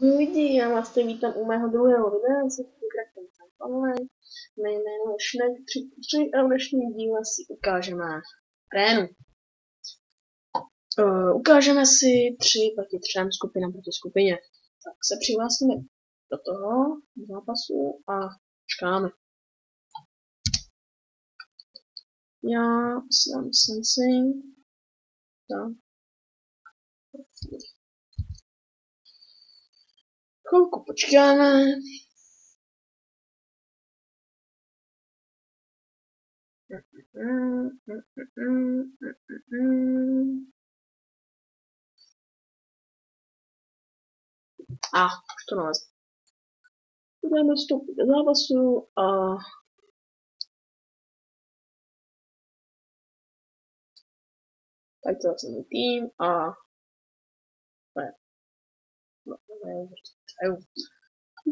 Lidi, já vás tady vítám u mého druhého videa, se Craftem Online. Mé jméno je Šnek3 a v dnešním díle si ukážeme arénu. Ukážeme si 3 proti 3, skupina proti skupině. Tak se přihlásíme do toho zápasu a čekáme. Já jsem Sensing. Tak. Chvilku počkáme. Už to nalezl. Budeme vstoupit do zápasu a tak to je můj tým a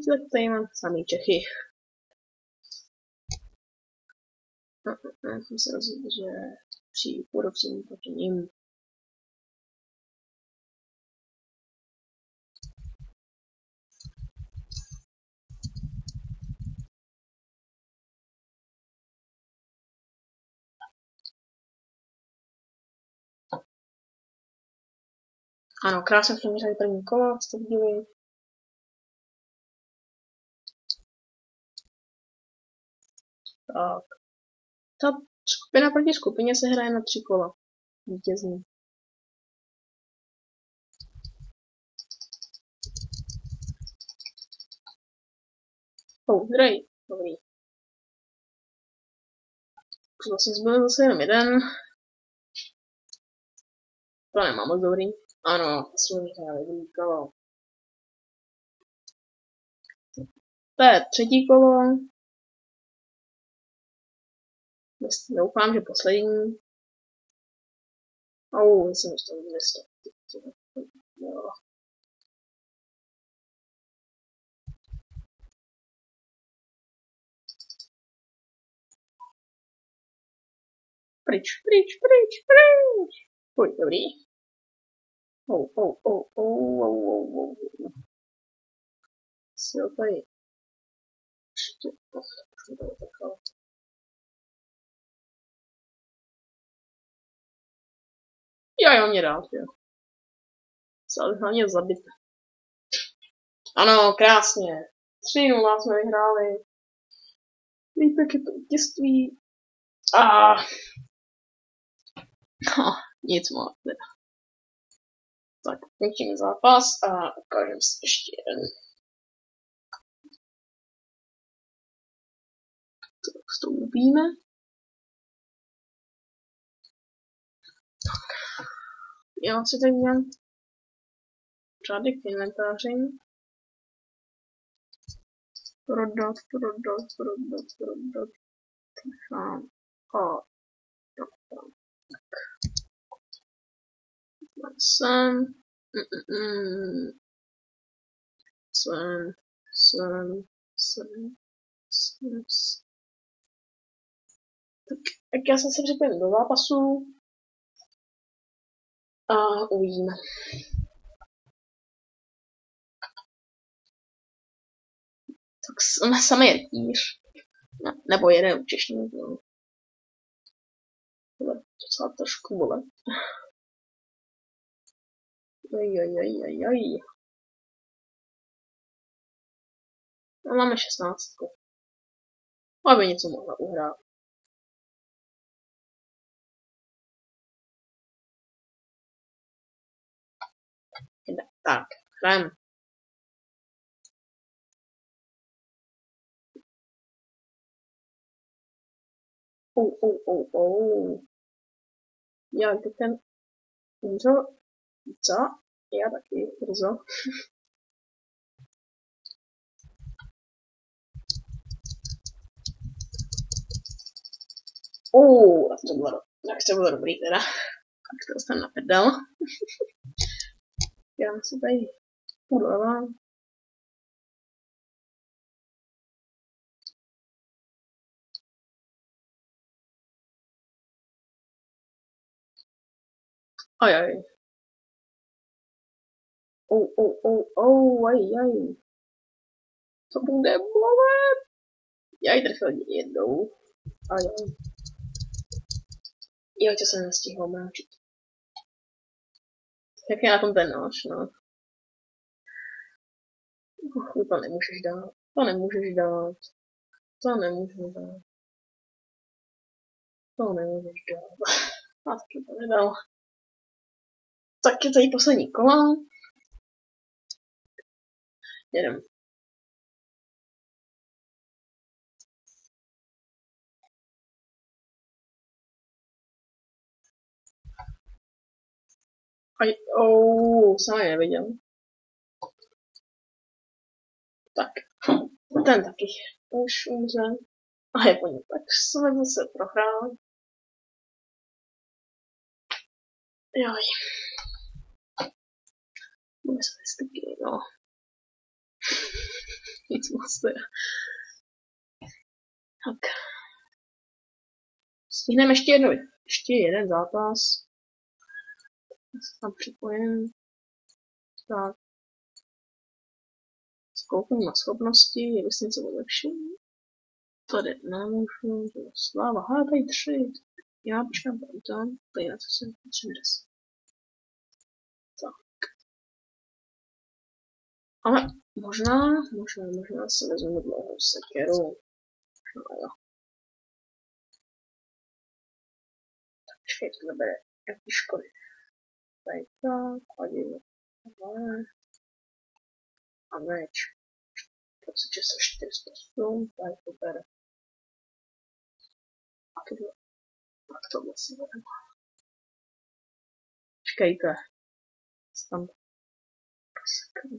tak tady mám samý Čechy. Já jsem se rozhodl, že přijdu úrovcím proti ním. Ano, krásně jsme vyřadili první kolo, jste viděli. Tak. Ta skupina proti skupině se hraje na 3 kola. Vítězný. Zdravý. Dobrý. Už vlastně zbyl zase jenom jeden. To nemám moc dobrý. Ano, jsme vyhráli druhý kolo. To je 3. kolo. Doufám, že poslední. Jsem dostal 200. Jo. Pryč. Dobrý. Jo, tady. Jo, mě dál, jo. Jsem hlavně zabit. Ano, krásně. 3-0 jsme vyhráli. Lípek je to vítězství. Nic moc teda. Tak, končíme zápas a ukážeme si ještě jeden. Tak vstoupíme. Já si tady dělám řádek inventáři. Prodat. Sem. Tak já jsem se připojil do zápasu a uvidíme. Tak samý rytíř. Nebo jeden účešník. No. Tohle docela trošku bole. No, máme 16. Aby něco mohla uhrát. Tak, hrajeme. Já jdu ten umřel. Co? Já taky brzo. Tak to bylo dobrý teda. Tak to jsem naprdal. Já se tady udávám. Ajaj. Aj. To bude bolet. Já ji trefil jednou. Aj. Jo, to jsem nestihl mráčit. Jak je na tom ten náš, no. To nemůžeš dát. To nemůžeš dát. A taky to nedal. Tak je tady poslední kola. Jedem. Jsem je neviděl. Tak, ten taky už umřel. A je po něm, tak jsme zase prohráli. Joj. Bude se taky, no. Nic moc teda. Tak. Stihneme ještě jeden zápas. Já se tam připojím. Tak. Zkouknu na schopnosti, jestli něco vylepším. Tady nemůžu, to je sláva. Aha, tady 3. Já počkám tam, tady na co jsem potřebuji. Tak. Ale možná se vezmu dlouhou sekeru. No jo. Tak počkej, to nebere jaký škody. Tady tak, kladivo. A meč. V podstatě se 408, tady to bere. A tohle si vedeme. Počkejte. Tam poseknu.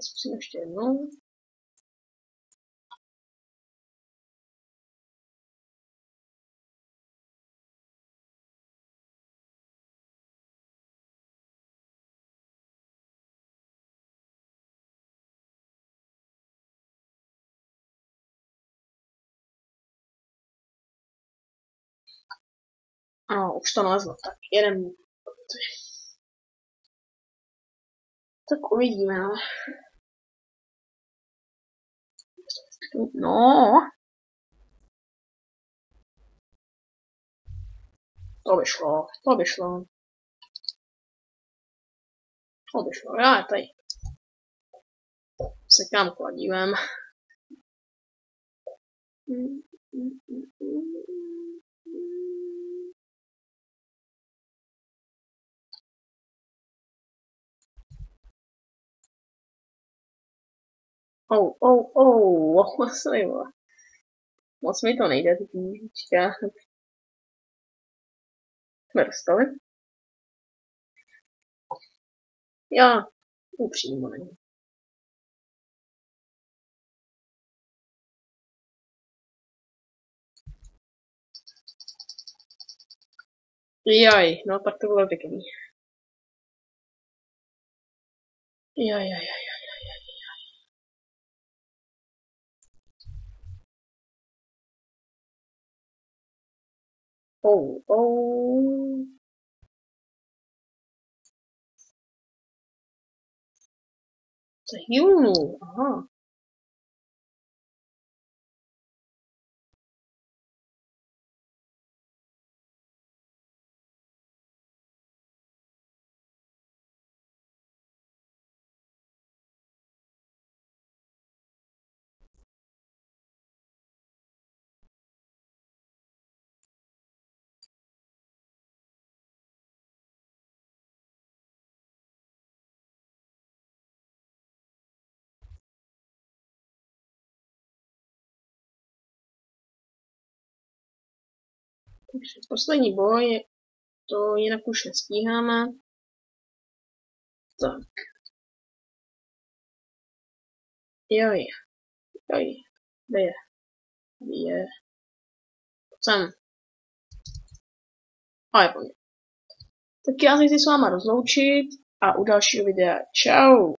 Zkusím ještě jednou. Ano, už to nalezlo. Tak jedem. Tak uvidíme. No. To by šlo. Já tady sekám kladívem. Moc mi to nejde, ty knížička. Jsme dostali. Já upřímně není. Jaj, no tak to bylo pěkný. Jaj. To je healnu, aha. Takže poslední boj, to jinak už nestíháme. Tak. Joj. Kde je? Sem. A je po mně. Tak já se chci s váma rozloučit a u dalšího videa čau.